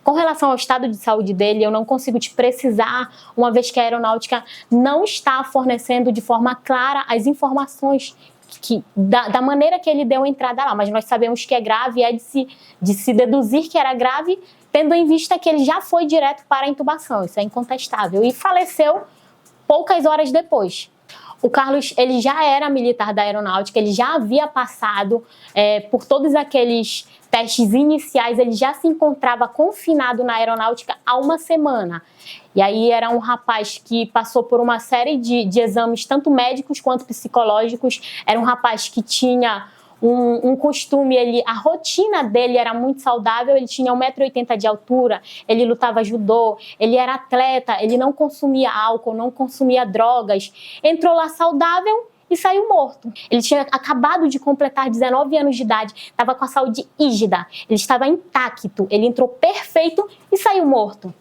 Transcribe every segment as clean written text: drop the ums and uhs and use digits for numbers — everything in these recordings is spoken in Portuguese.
Com relação ao estado de saúde dele, eu não consigo te precisar, uma vez que a aeronáutica não está fornecendo de forma clara as informações da maneira que ele deu a entrada lá, mas nós sabemos que é grave e é de se deduzir que era grave, tendo em vista que ele já foi direto para a intubação, isso é incontestável, e faleceu poucas horas depois. O Carlos, ele já era militar da aeronáutica, ele já havia passado por todos aqueles testes iniciais, ele já se encontrava confinado na aeronáutica há uma semana. E aí era um rapaz que passou por uma série de exames, tanto médicos quanto psicológicos. Era um rapaz que tinha um costume, a rotina dele era muito saudável, ele tinha 1,80 m de altura, ele lutava judô, ele era atleta, ele não consumia álcool, não consumia drogas. Entrou lá saudável e saiu morto. Ele tinha acabado de completar 19 anos de idade, estava com a saúde rígida, ele estava intacto, ele entrou perfeito e saiu morto.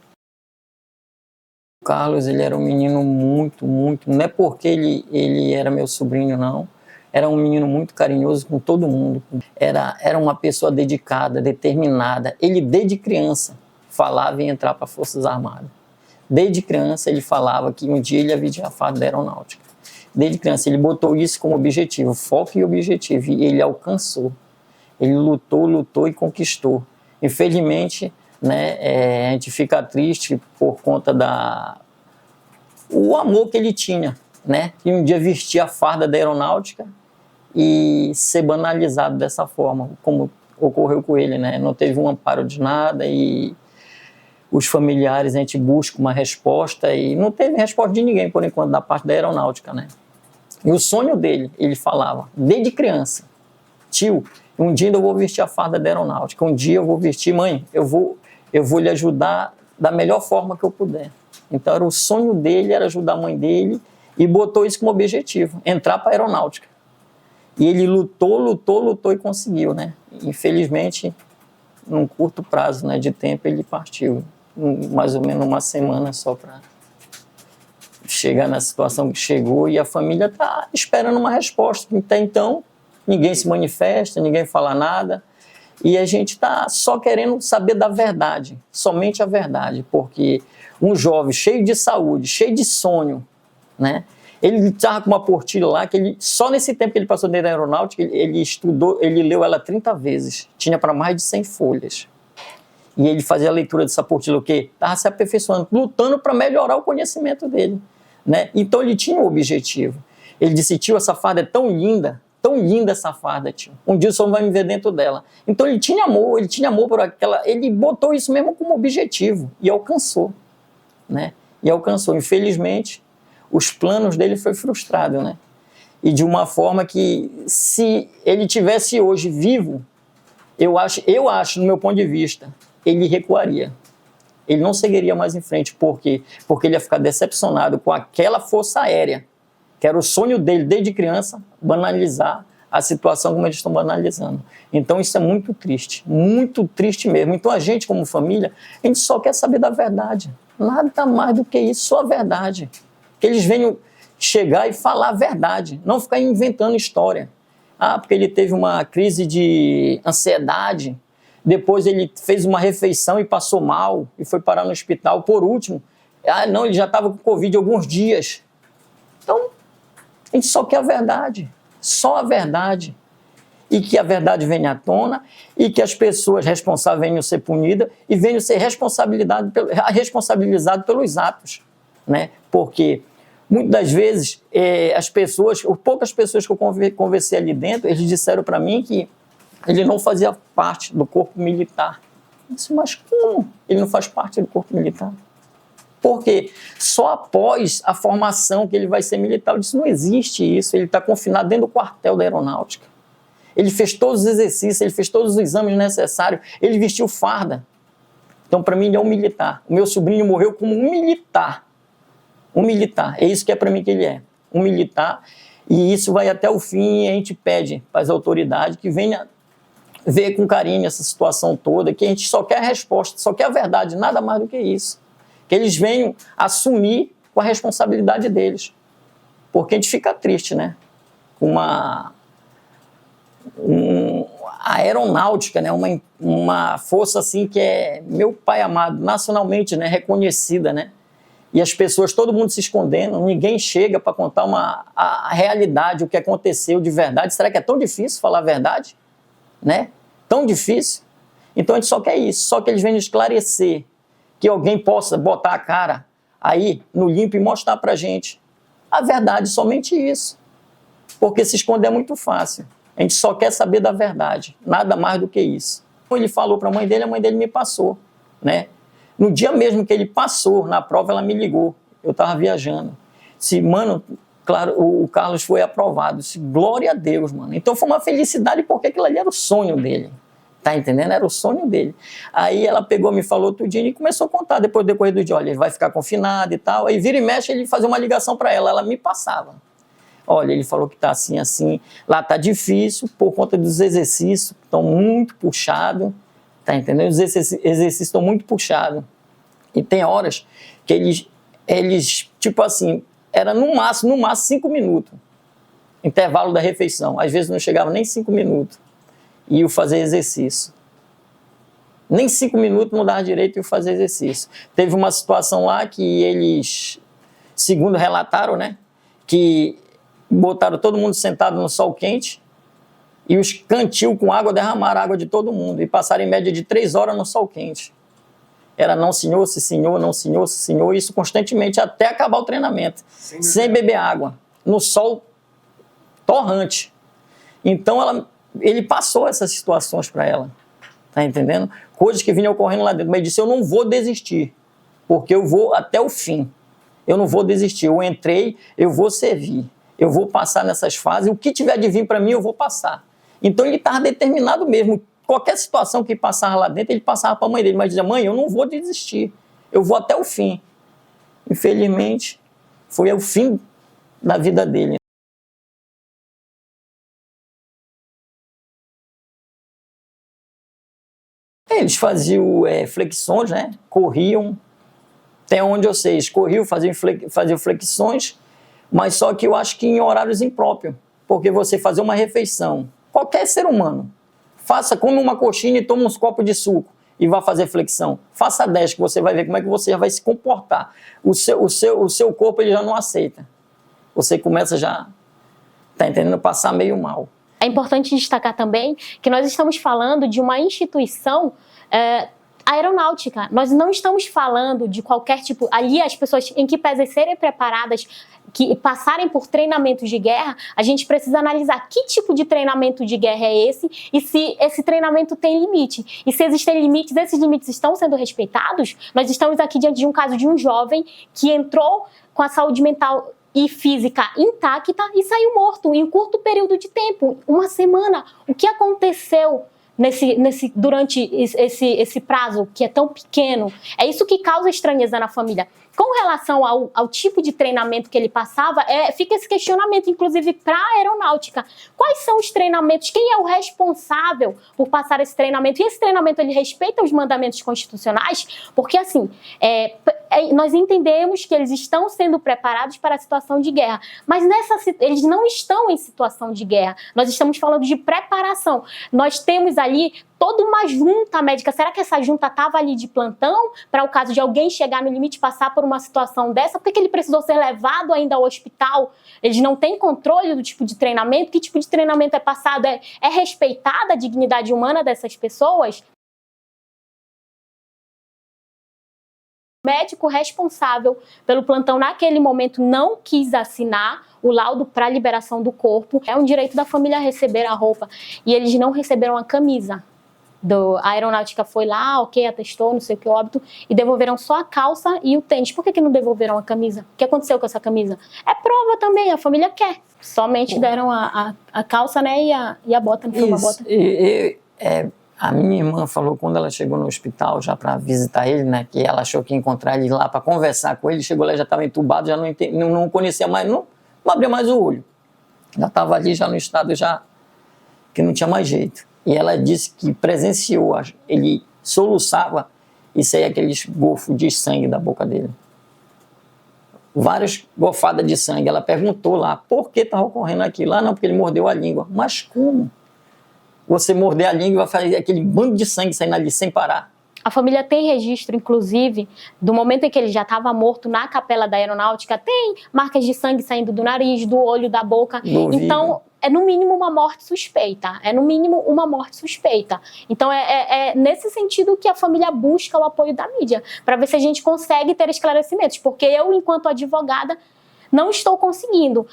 O Carlos, ele era um menino muito, não é porque ele era meu sobrinho, não. Era um menino muito carinhoso com todo mundo. Era uma pessoa dedicada, determinada. Ele, desde criança, falava em entrar para as Forças Armadas. Desde criança, ele falava que um dia ele ia vestir a farda da aeronáutica. Desde criança, ele botou isso como objetivo, foco e objetivo, e ele alcançou. Ele lutou e conquistou. Infelizmente, né, a gente fica triste por conta o amor que ele tinha, né? E um dia vestir a farda da aeronáutica e ser banalizado dessa forma, como ocorreu com ele, né? Não teve um amparo de nada e os familiares, a gente busca uma resposta e não teve resposta de ninguém, por enquanto, da parte da aeronáutica, né? E o sonho dele, ele falava, desde criança, tio, um dia eu vou vestir a farda da aeronáutica, um dia eu vou vestir, mãe, eu vou lhe ajudar da melhor forma que eu puder. Então, era o sonho dele, era ajudar a mãe dele e botou isso como objetivo, entrar para a aeronáutica. E ele lutou e conseguiu, né? Infelizmente, num curto prazo, né, de tempo, ele partiu. Mais ou menos uma semana só para chegar na situação que chegou e a família está esperando uma resposta. Até então, ninguém se manifesta, ninguém fala nada e a gente está só querendo saber da verdade, somente a verdade, porque um jovem cheio de saúde, cheio de sonho, né? Ele estava com uma apostila lá, que só nesse tempo que ele passou dentro da aeronáutica, ele estudou, ele leu ela 30 vezes, tinha para mais de 100 folhas. E ele fazia a leitura dessa apostila, o quê? Estava se aperfeiçoando, lutando para melhorar o conhecimento dele, né? Então ele tinha um objetivo. Ele disse, tio, essa farda é tão linda essa farda, tio. Um dia o senhor vai me ver dentro dela. Então ele tinha amor por aquela... Ele botou isso mesmo como objetivo e alcançou, né? E alcançou. Infelizmente, os planos dele foi frustrado, né? E de uma forma que, se ele tivesse hoje vivo, eu acho, no meu ponto de vista, ele recuaria. Ele não seguiria mais em frente. Por quê? Porque ele ia ficar decepcionado com aquela força aérea, que era o sonho dele desde criança, banalizar a situação como eles estão banalizando. Então isso é muito triste mesmo. Então a gente, como família, a gente só quer saber da verdade. Nada mais do que isso, só a verdade. Que eles venham chegar e falar a verdade, não ficar inventando história. Ah, porque ele teve uma crise de ansiedade, depois ele fez uma refeição e passou mal e foi parar no hospital. Por último, não, ele já estava com Covid alguns dias. Então, a gente só quer a verdade, só a verdade. E que a verdade venha à tona e que as pessoas responsáveis venham ser punidas e venham ser responsabilizadas pelos atos, né? Porque muitas das vezes, poucas pessoas que eu conversei ali dentro, eles disseram para mim que ele não fazia parte do corpo militar. Eu disse, mas como ele não faz parte do corpo militar? Porque só após a formação que ele vai ser militar. Eu disse, não existe isso, ele está confinado dentro do quartel da aeronáutica. Ele fez todos os exercícios, ele fez todos os exames necessários, ele vestiu farda. Então, para mim, ele é um militar. O meu sobrinho morreu como um militar. Um militar, é isso que é para mim que ele é, um militar, e isso vai até o fim, e a gente pede para as autoridades que venham ver com carinho essa situação toda, que a gente só quer a resposta, só quer a verdade, nada mais do que isso, que eles venham assumir com a responsabilidade deles, porque a gente fica triste, né, com a aeronáutica, né, uma força assim que é, meu pai amado, nacionalmente, né, reconhecida, né, e as pessoas, todo mundo se escondendo, ninguém chega para contar a realidade, o que aconteceu de verdade. Será que é tão difícil falar a verdade? Né? Tão difícil? Então a gente só quer isso, só que eles vêm esclarecer, que alguém possa botar a cara aí no limpo e mostrar para a gente a verdade, somente isso. Porque se esconder é muito fácil. A gente só quer saber da verdade, nada mais do que isso. Ele falou para a mãe dele me passou, né? No dia mesmo que ele passou na prova, ela me ligou. Eu estava viajando. Disse, mano, claro, o Carlos foi aprovado. Disse, glória a Deus, mano. Então foi uma felicidade, porque aquilo ali era o sonho dele. Tá entendendo? Era o sonho dele. Aí ela pegou, me falou tudinho e começou a contar depois do decorrer do dia. Olha, ele vai ficar confinado e tal. Aí vira e mexe, ele fazia uma ligação para ela. Ela me passava. Olha, ele falou que tá assim, assim. Lá tá difícil por conta dos exercícios, que estão muito puxados. Tá entendendo? Os exercícios estão muito puxados. E tem horas que eles tipo assim, era no máximo 5 minutos. Intervalo da refeição. Às vezes não chegava nem 5 minutos. E eu fazer exercício. Nem 5 minutos não dava direito eu fazer exercício. Teve uma situação lá que eles, segundo relataram, né, que botaram todo mundo sentado no sol quente e os cantil com água derramaram a água de todo mundo e passaram em média de 3 horas no sol quente. Era não senhor, se senhor, não senhor, se senhor, isso constantemente até acabar o treinamento, sem beber água, no sol torrante. Então ele passou essas situações para ela, tá entendendo? Coisas que vinham ocorrendo lá dentro, mas ele disse, eu não vou desistir, porque eu vou até o fim, eu não vou desistir, eu entrei, eu vou servir, eu vou passar nessas fases, o que tiver de vir para mim eu vou passar. Então ele estava determinado mesmo, qualquer situação que passava lá dentro, ele passava para a mãe dele, mas dizia, mãe, eu não vou desistir, eu vou até o fim. Infelizmente, foi o fim da vida dele. Eles faziam flexões, né? Corriam, até onde eu sei, eles corriam, faziam flexões, mas só que eu acho que em horários impróprios, porque você fazer uma refeição, qualquer ser humano, come uma coxinha e toma uns copos de suco e vá fazer flexão. Faça 10 que você vai ver como é que você já vai se comportar. O seu corpo ele já não aceita. Você começa já, tá entendendo, passar meio mal. É importante destacar também que nós estamos falando de uma instituição aeronáutica. Nós não estamos falando de qualquer tipo... Ali as pessoas, em que pese serem preparadas, que passarem por treinamentos de guerra, a gente precisa analisar que tipo de treinamento de guerra é esse e se esse treinamento tem limite. E se existem limites, esses limites estão sendo respeitados? Nós estamos aqui diante de um caso de um jovem que entrou com a saúde mental e física intacta e saiu morto em um curto período de tempo, 1 semana. O que aconteceu durante esse prazo que é tão pequeno? É isso que causa estranheza na família. Com relação ao tipo de treinamento que ele passava, fica esse questionamento, inclusive, para a aeronáutica. Quais são os treinamentos? Quem é o responsável por passar esse treinamento? E esse treinamento, ele respeita os mandamentos constitucionais? Porque, assim, nós entendemos que eles estão sendo preparados para a situação de guerra, mas eles não estão em situação de guerra. Nós estamos falando de preparação. Nós temos ali toda uma junta médica. Será que essa junta estava ali de plantão para o caso de alguém chegar no limite e passar por uma situação dessa? Por que ele precisou ser levado ainda ao hospital? Eles não têm controle do tipo de treinamento? Que tipo de treinamento é passado? É respeitada a dignidade humana dessas pessoas? O médico responsável pelo plantão naquele momento não quis assinar o laudo para liberação do corpo. É um direito da família receber a roupa. E eles não receberam a camisa. A aeronáutica foi lá, ok, atestou, não sei o que, óbito, e devolveram só a calça e o tênis. Por que não devolveram a camisa? O que aconteceu com essa camisa? É prova também, a família quer. Somente deram a calça, né, e a bota, não foi uma bota. A minha irmã falou, quando ela chegou no hospital já para visitar ele, né, que ela achou que ia encontrar ele lá para conversar com ele, chegou lá, já estava entubado, já não conhecia mais, não abria mais o olho. Já estava ali, já no estado, já que não tinha mais jeito. E ela disse que presenciou, ele soluçava e saía aqueles golfos de sangue da boca dele. Várias golfadas de sangue. Ela perguntou lá, por que estava ocorrendo aquilo? Não, porque ele mordeu a língua. Mas como? você morder a língua e vai fazer aquele bando de sangue saindo ali sem parar. A família tem registro, inclusive, do momento em que ele já estava morto na capela da aeronáutica, tem marcas de sangue saindo do nariz, do olho, da boca. Então, é no mínimo uma morte suspeita. Então, é nesse sentido que a família busca o apoio da mídia, para ver se a gente consegue ter esclarecimentos. Porque eu, enquanto advogada, não estou conseguindo.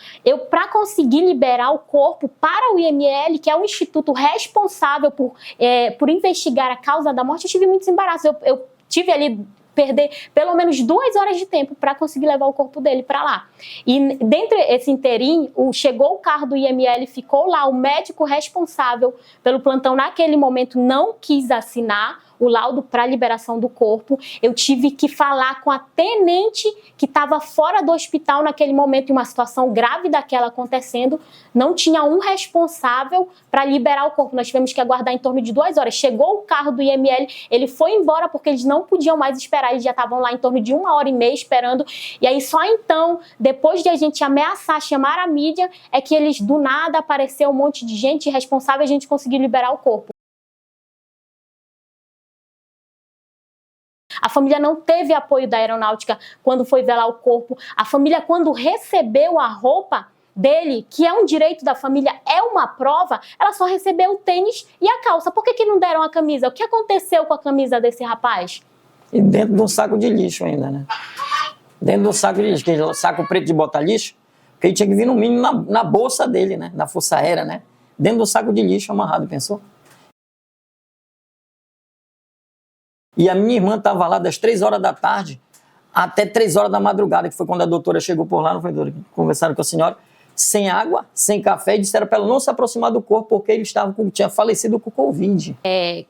Para conseguir liberar o corpo para o IML, que é o instituto responsável por investigar a causa da morte, eu tive muitos embaraços. Eu tive ali perder pelo menos 2 horas de tempo para conseguir levar o corpo dele para lá. E dentro desse interim, chegou o carro do IML, ficou lá, o médico responsável pelo plantão naquele momento não quis assinar o laudo para liberação do corpo. Eu tive que falar com a tenente que estava fora do hospital naquele momento, em uma situação grave daquela acontecendo. Não tinha um responsável para liberar o corpo. Nós tivemos que aguardar em torno de 2 horas. Chegou o carro do IML, ele foi embora porque eles não podiam mais esperar. Eles já estavam lá em torno de 1h30 esperando. E aí só então, depois de a gente ameaçar, chamar a mídia, é que eles do nada apareceu um monte de gente responsável e a gente conseguiu liberar o corpo. A família não teve apoio da aeronáutica quando foi velar o corpo. A família, quando recebeu a roupa dele, que é um direito da família, é uma prova, ela só recebeu o tênis e a calça. Por que não deram a camisa? O que aconteceu com a camisa desse rapaz? E dentro de um saco de lixo ainda, né? Dentro de um saco de lixo, que é o saco preto de botar lixo, porque ele tinha que vir no mínimo na bolsa dele, né? Na Força Aérea, né? Dentro do saco de lixo amarrado, pensou? E a minha irmã estava lá das 3 horas da tarde até 3 horas da madrugada, que foi quando a doutora chegou por lá, não foi, doutora? Conversaram com a senhora, sem água, sem café, e disseram para ela não se aproximar do corpo porque ele tinha falecido com Covid.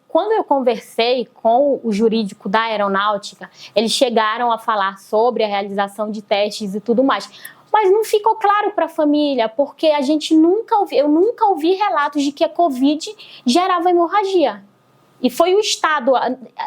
Quando eu conversei com o jurídico da aeronáutica, eles chegaram a falar sobre a realização de testes e tudo mais. Mas não ficou claro para a família, porque eu nunca ouvi relatos de que a Covid gerava hemorragia. E foi o estado,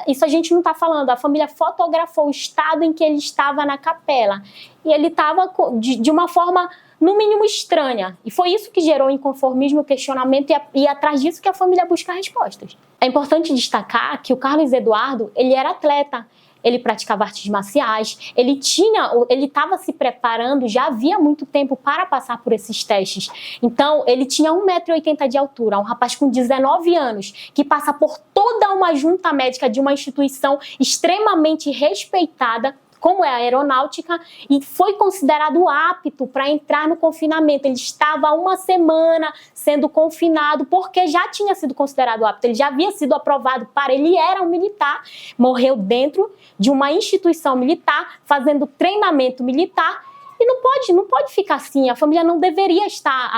isso a gente não está falando, a família fotografou o estado em que ele estava na capela. E ele estava de uma forma, no mínimo, estranha. E foi isso que gerou o inconformismo, o questionamento, e atrás disso que a família busca respostas. É importante destacar que o Carlos Eduardo, ele era atleta. Ele praticava artes marciais, ele estava se preparando já havia muito tempo para passar por esses testes. Então, ele tinha 1,80 m de altura, um rapaz com 19 anos, que passa por toda uma junta médica de uma instituição extremamente respeitada, como é a aeronáutica, e foi considerado apto para entrar no confinamento. Ele estava há 1 semana sendo confinado, porque já tinha sido considerado apto, ele já havia sido aprovado ele era um militar, morreu dentro de uma instituição militar, fazendo treinamento militar, e não pode ficar assim. A família não deveria estar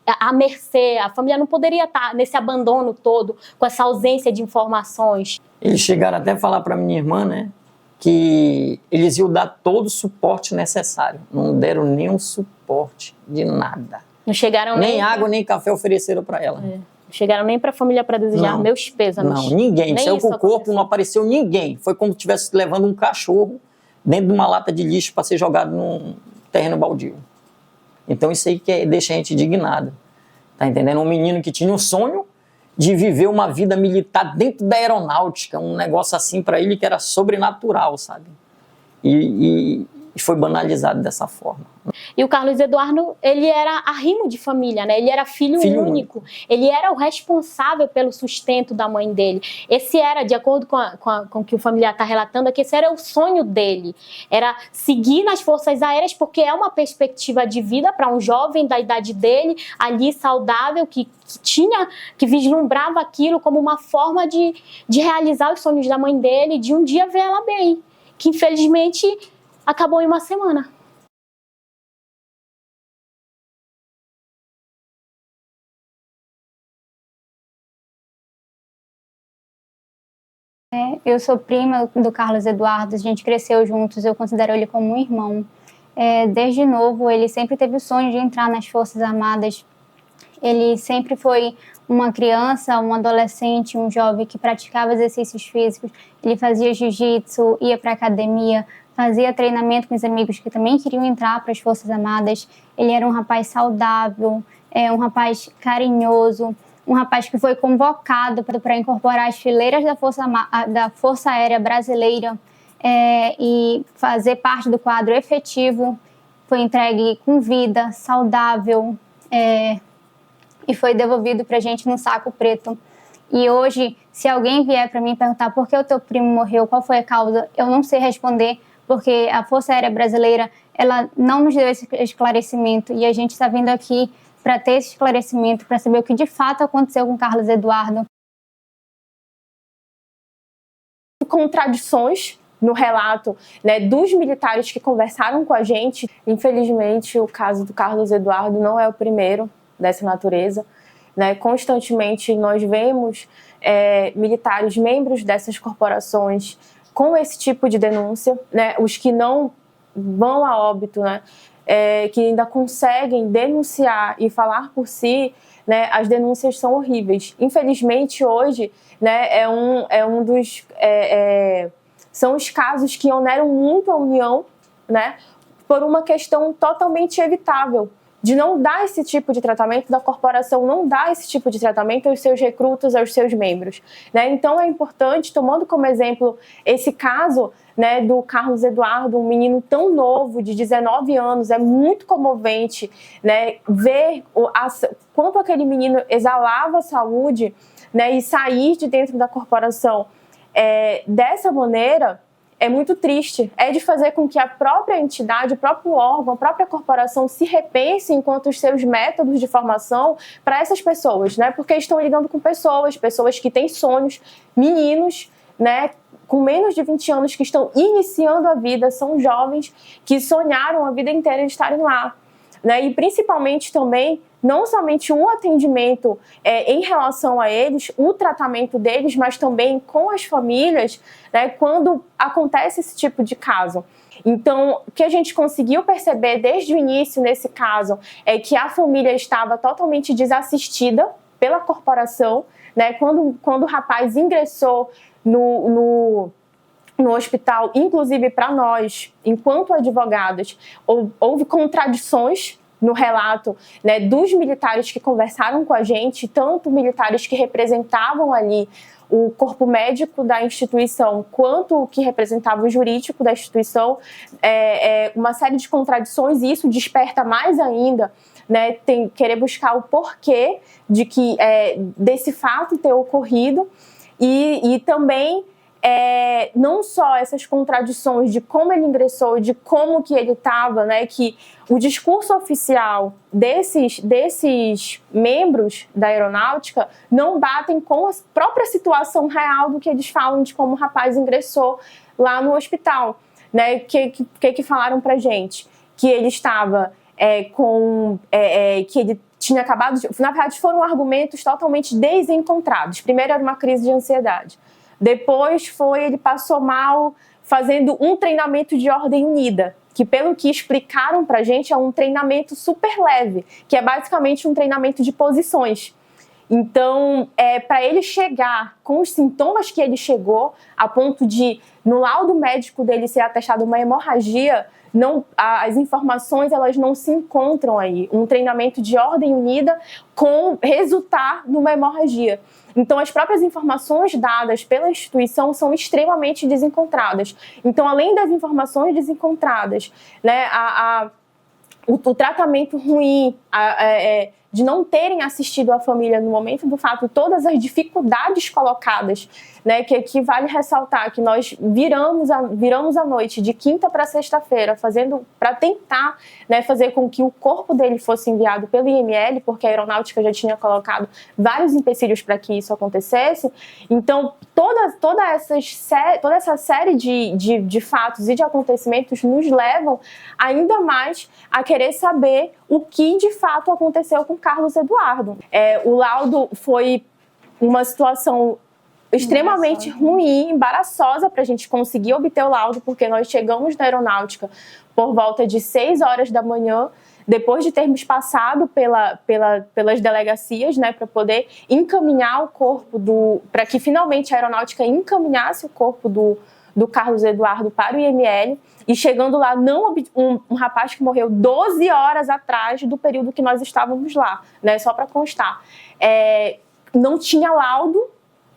à mercê, a família não poderia estar nesse abandono todo, com essa ausência de informações. Eles chegaram até a falar para minha irmã, né, que eles iam dar todo o suporte necessário. Não deram nenhum suporte de nada. Não chegaram nem água, nem café ofereceram para ela. Não chegaram nem para a família para desejar meus pêsames. Não, ninguém. Saiu com o corpo, não apareceu ninguém. Foi como se estivesse levando um cachorro dentro de uma lata de lixo para ser jogado num terreno baldio. Então isso aí que deixa a gente indignado. Tá entendendo? Um menino que tinha um sonho de viver uma vida militar dentro da aeronáutica, um negócio assim para ele que era sobrenatural, sabe? E foi banalizado dessa forma. E o Carlos Eduardo, ele era arrimo de família, né? Ele era filho único. Ele era o responsável pelo sustento da mãe dele. Esse era, de acordo com o que o familiar está relatando aqui, esse era o sonho dele. Era seguir nas Forças Aéreas, porque é uma perspectiva de vida para um jovem da idade dele, ali saudável, que vislumbrava aquilo como uma forma de realizar os sonhos da mãe dele, de um dia ver ela bem. Que infelizmente acabou em 1 semana. Eu sou prima do Carlos Eduardo, a gente cresceu juntos, eu considero ele como um irmão. Desde novo, ele sempre teve o sonho de entrar nas Forças Armadas. Ele sempre foi uma criança, um adolescente, um jovem que praticava exercícios físicos. Ele fazia jiu-jitsu, ia para a academia, fazia treinamento com os amigos que também queriam entrar para as Forças Armadas. Ele era um rapaz saudável, um rapaz carinhoso. um rapaz que foi convocado para incorporar as fileiras da Força Aérea Brasileira e fazer parte do quadro efetivo. Foi entregue com vida, saudável, e foi devolvido para a gente num saco preto. E hoje, se alguém vier para mim perguntar por que o teu primo morreu, qual foi a causa, eu não sei responder, porque a Força Aérea Brasileira ela não nos deu esse esclarecimento, e a gente está vindo aqui para ter esse esclarecimento, para saber o que de fato aconteceu com Carlos Eduardo. Contradições no relato, né, dos militares que conversaram com a gente. Infelizmente, o caso do Carlos Eduardo não é o primeiro dessa natureza, né? Constantemente nós vemos militares, membros dessas corporações, com esse tipo de denúncia, né? Os que não vão a óbito, né? Que ainda conseguem denunciar e falar por si, né? As denúncias são horríveis. Infelizmente, hoje, né, são os casos que oneram muito a União, né? Por uma questão totalmente evitável, de não dar esse tipo de tratamento, da corporação não dar esse tipo de tratamento aos seus recrutas, aos seus membros, né? Então é importante, tomando como exemplo esse caso, né, do Carlos Eduardo, um menino tão novo, de 19 anos, é muito comovente, né, ver quanto aquele menino exalava saúde, né, e sair de dentro da corporação dessa maneira. É muito triste, é de fazer com que a própria entidade, o próprio órgão, a própria corporação se repense enquanto os seus métodos de formação para essas pessoas, né? Porque estão lidando com pessoas que têm sonhos, meninos, né, com menos de 20 anos que estão iniciando a vida, são jovens que sonharam a vida inteira de estarem lá, né? E principalmente também, não somente o atendimento em relação a eles, o tratamento deles, mas também com as famílias, né, quando acontece esse tipo de caso. Então, o que a gente conseguiu perceber desde o início nesse caso é que a família estava totalmente desassistida pela corporação, né? Quando o rapaz ingressou no hospital, inclusive para nós, enquanto advogados, houve contradições no relato, né, dos militares que conversaram com a gente, tanto militares que representavam ali o corpo médico da instituição, quanto o que representava o jurídico da instituição, uma série de contradições, e isso desperta mais ainda, né, querer buscar o porquê desse fato ter ocorrido, e também não só essas contradições de como ele ingressou, de como que ele estava, né, que o discurso oficial desses membros da aeronáutica não batem com a própria situação real do que eles falam de como o rapaz ingressou lá no hospital, né? Que falaram pra gente? Que ele estava que ele tinha acabado de... Na verdade, foram argumentos totalmente desencontrados. Primeiro era uma crise de ansiedade. Depois ele passou mal fazendo um treinamento de ordem unida, que pelo que explicaram pra gente é um treinamento super leve, que é basicamente um treinamento de posições. Então, para ele chegar com os sintomas que ele chegou, a ponto de, no laudo médico dele ser atestado uma hemorragia, as informações elas não se encontram aí. Um treinamento de ordem unida resultar numa hemorragia. Então, as próprias informações dadas pela instituição são extremamente desencontradas. Então, além das informações desencontradas, né, o tratamento ruim, de não terem assistido a família no momento do fato, todas as dificuldades colocadas, né, que vale ressaltar que nós viramos a noite de quinta para sexta-feira para tentar, né, fazer com que o corpo dele fosse enviado pelo IML, porque a aeronáutica já tinha colocado vários empecilhos para que isso acontecesse. Então, toda essa série de fatos e de acontecimentos nos levam ainda mais a querer saber o que de fato aconteceu com Carlos Eduardo. O laudo foi uma situação extremamente ruim, embaraçosa para a gente conseguir obter o laudo, porque nós chegamos na aeronáutica por volta de 6 horas da manhã, depois de termos passado pelas delegacias, né, para poder encaminhar o corpo para que finalmente a aeronáutica encaminhasse o corpo do Carlos Eduardo para o IML, e chegando lá, um rapaz que morreu 12 horas atrás do período que nós estávamos lá, né, só para constar. não tinha laudo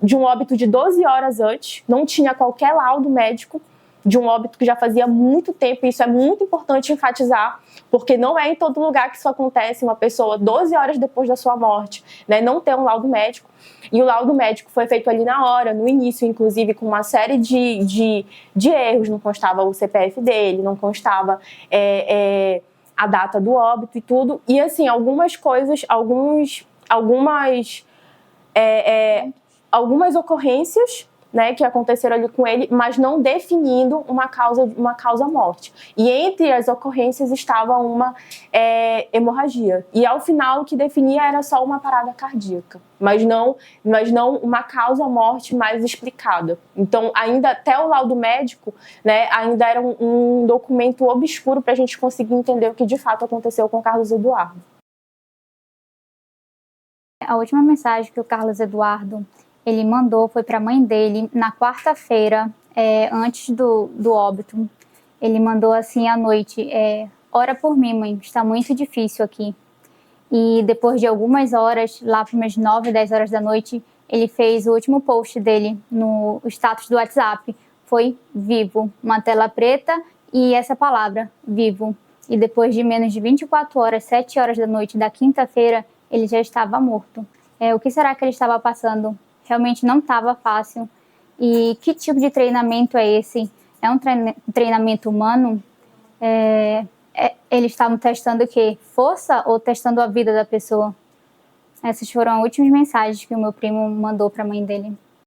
de um óbito de 12 horas antes, não tinha qualquer laudo médico de um óbito que já fazia muito tempo, e isso é muito importante enfatizar, porque não é em todo lugar que isso acontece, uma pessoa 12 horas depois da sua morte, né, não ter um laudo médico. E o laudo médico foi feito ali na hora, no início, inclusive, com uma série de erros, não constava o CPF dele, não constava a data do óbito e tudo, e assim, algumas coisas, algumas ocorrências, né, que aconteceram ali com ele, mas não definindo uma causa morte. E entre as ocorrências estava uma hemorragia. E ao final o que definia era só uma parada cardíaca, mas não uma causa morte mais explicada. Então, ainda até o laudo médico, né, ainda era um documento obscuro para a gente conseguir entender o que de fato aconteceu com o Carlos Eduardo. A última mensagem que o Carlos Eduardo ele mandou foi para a mãe dele na quarta-feira, antes do óbito. Ele mandou assim à noite: ora por mim, mãe, está muito difícil aqui. E depois de algumas horas, lá para umas 9, 10 horas da noite, ele fez o último post dele no status do WhatsApp. Foi vivo, uma tela preta e essa palavra, vivo. E depois de menos de 24 horas, 7 horas da noite da quinta-feira, ele já estava morto. O que será que ele estava passando? Realmente não estava fácil. E que tipo de treinamento é esse? É um treinamento humano? Eles estavam testando o quê? Força ou testando a vida da pessoa? Essas foram as últimas mensagens que o meu primo mandou para a mãe dele.